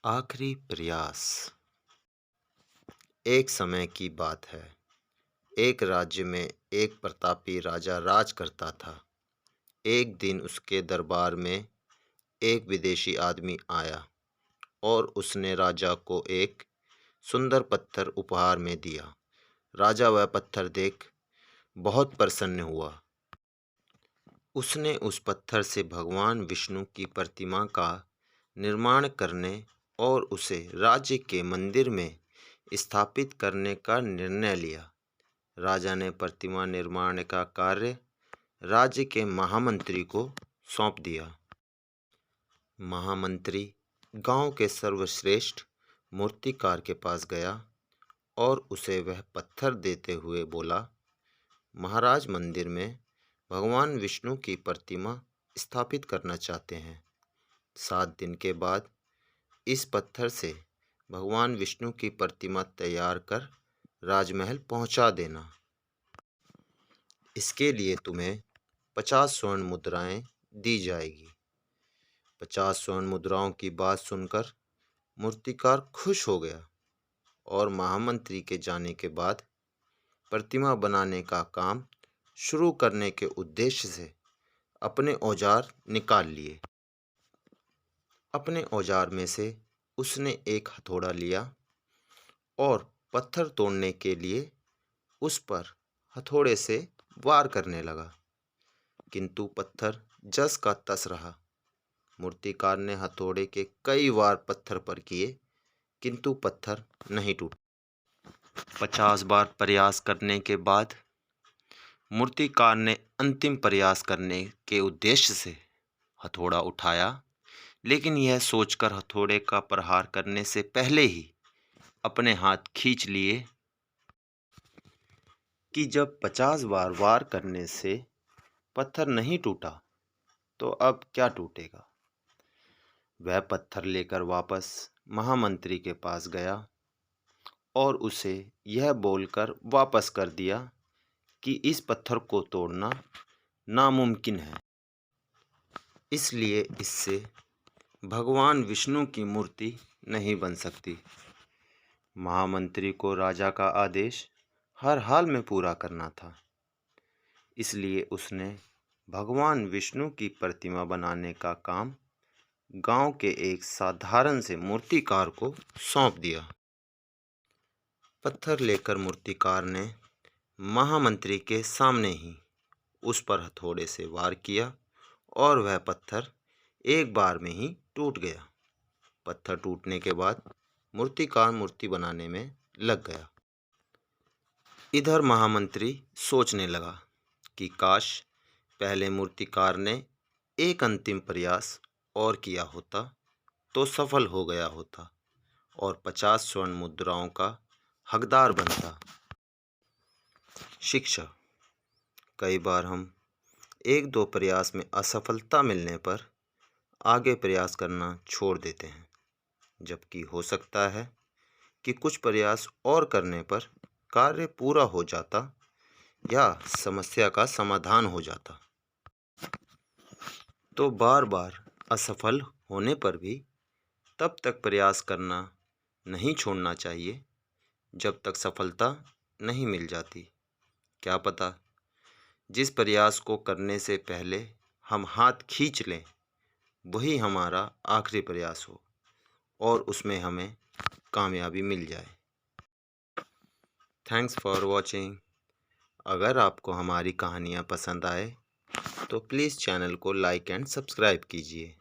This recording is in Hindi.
आखिरी प्रयास। एक समय की बात है। एक राज्य में एक प्रतापी राजा राज करता था। एक दिन उसके दरबार में एक विदेशी आदमी आया और उसने राजा को एक सुंदर पत्थर उपहार में दिया। राजा वह पत्थर देख बहुत प्रसन्न हुआ। उसने उस पत्थर से भगवान विष्णु की प्रतिमा का निर्माण करने और उसे राज्य के मंदिर में स्थापित करने का निर्णय लिया। राजा ने प्रतिमा निर्माण का कार्य राज्य के महामंत्री को सौंप दिया। महामंत्री गांव के सर्वश्रेष्ठ मूर्तिकार के पास गया और उसे वह पत्थर देते हुए बोला, महाराज मंदिर में भगवान विष्णु की प्रतिमा स्थापित करना चाहते हैं। 7 दिन के बाद इस पत्थर से भगवान विष्णु की प्रतिमा तैयार कर राजमहल पहुंचा देना। इसके लिए तुम्हें 50 स्वर्ण मुद्राएं दी जाएगी। 50 स्वर्ण मुद्राओं की बात सुनकर मूर्तिकार खुश हो गया और महामंत्री के जाने के बाद प्रतिमा बनाने का काम शुरू करने के उद्देश्य से अपने औजार निकाल लिए। अपने औजार में से उसने एक हथौड़ा लिया और पत्थर तोड़ने के लिए उस पर हथौड़े से वार करने लगा, किंतु पत्थर जस का तस रहा। मूर्तिकार ने हथौड़े के कई वार पत्थर पर किए, किंतु पत्थर नहीं टूटा। 50 बार प्रयास करने के बाद मूर्तिकार ने अंतिम प्रयास करने के उद्देश्य से हथौड़ा उठाया, लेकिन यह सोचकर हथौड़े का प्रहार करने से पहले ही अपने हाथ खींच लिए कि जब 50 बार वार करने से पत्थर नहीं टूटा तो अब क्या टूटेगा। वह पत्थर लेकर वापस महामंत्री के पास गया और उसे यह बोलकर वापस कर दिया कि इस पत्थर को तोड़ना नामुमकिन है, इसलिए इससे भगवान विष्णु की मूर्ति नहीं बन सकती। महामंत्री को राजा का आदेश हर हाल में पूरा करना था, इसलिए उसने भगवान विष्णु की प्रतिमा बनाने का काम गांव के एक साधारण से मूर्तिकार को सौंप दिया। पत्थर लेकर मूर्तिकार ने महामंत्री के सामने ही उस पर हथौड़े से वार किया और वह पत्थर एक बार में ही टूट गया। पत्थर टूटने के बाद मूर्तिकार मूर्ति बनाने में लग गया। इधर महामंत्री सोचने लगा कि काश पहले मूर्तिकार ने एक अंतिम प्रयास और किया होता तो सफल हो गया होता और 50 स्वर्ण मुद्राओं का हकदार बनता। शिक्षा। कई बार हम एक दो प्रयास में असफलता मिलने पर आगे प्रयास करना छोड़ देते हैं, जबकि हो सकता है कि कुछ प्रयास और करने पर कार्य पूरा हो जाता या समस्या का समाधान हो जाता। तो बार बार असफल होने पर भी तब तक प्रयास करना नहीं छोड़ना चाहिए जब तक सफलता नहीं मिल जाती। क्या पता जिस प्रयास को करने से पहले हम हाथ खींच लें वही हमारा आखिरी प्रयास हो और उसमें हमें कामयाबी मिल जाए। Thanks for watching. अगर आपको हमारी कहानियाँ पसंद आए तो प्लीज़ चैनल को लाइक एंड सब्सक्राइब कीजिए।